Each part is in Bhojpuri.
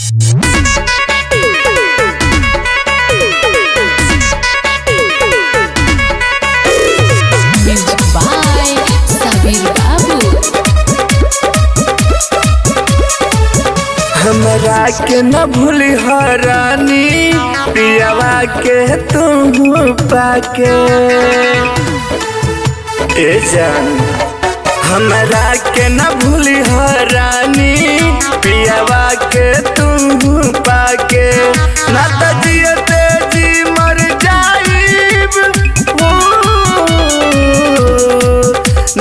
Music by Sabir Babu। हमरा के न भूली रानी पियावा के तू पाके ए जान। हमरा के न भूली रानी पियावा के तू पाके ना त जियते जी मर जाइब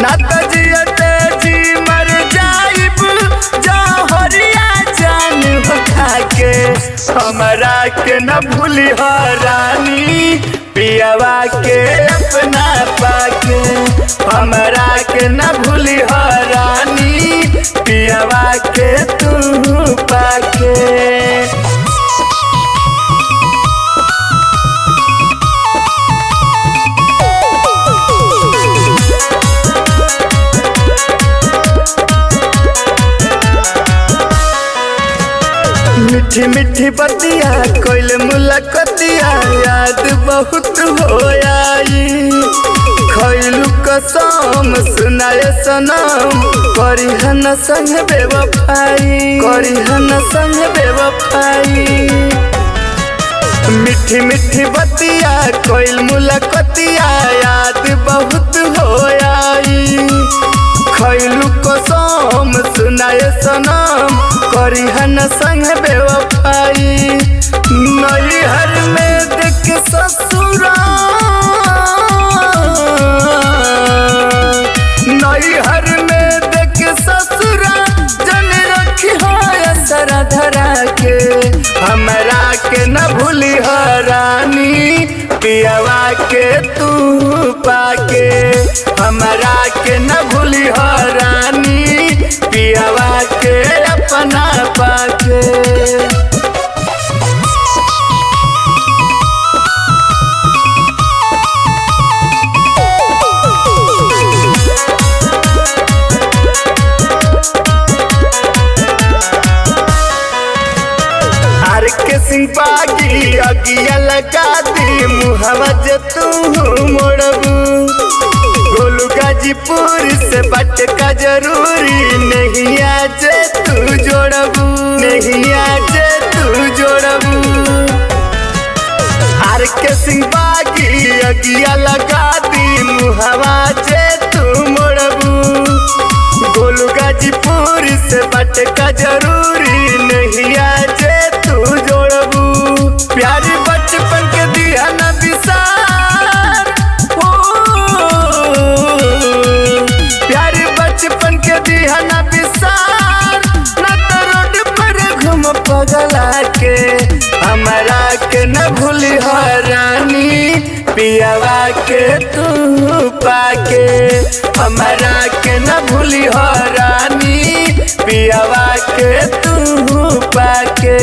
ना त जियते जी मर जाइब जहरिया जान के। हमरा के न भूली रानी पियावा के अपना पाके। हमरा के न भूली रानी पियावा के तू पाके। मीठी मीठी बतिया कोइल मुलाकातिया याद बहुत हो आई। खैलू कसम सुनाए सनम करिहन संग बेवफाई करिहन संग बेवफाई। मीठी मीठी बतिया कोइल मुलाकातिया याद बहुत हो आई। खैलू कसम सुनाए सनम करिहन संग बेवफाई। नैहर में देख ससुरा नैहर में देख ससुरा जन रखी हो असर धरा के। हमरा के न भूली रानी पियावा के तू पाके। हमरा के न भूली रानी पियावा के अपना पाके। आर के सिंह बागी अगिया लगा दी मुहवा जे तू मोड़बू। गोलू गाजीपुर से बट का जरूरी नहीं आज तू जोड़बू नहीं आज तू जोड़बू। आर के सिंह बागी अगिया लगा दी मुहवा जे तू मोड़बू। गोलू गाजीपुर से बट का जरूरी नहीं आज तू जोड़बू। प्यारी बचपन के दिया न विसार हो प्यारी बचपन के दिया न विसार न तो रोड पर घूम पगला के। हमरा के न भूली रानी पियावा के तू पाके। हमरा के न भूली रानी पियावा के तू पाके।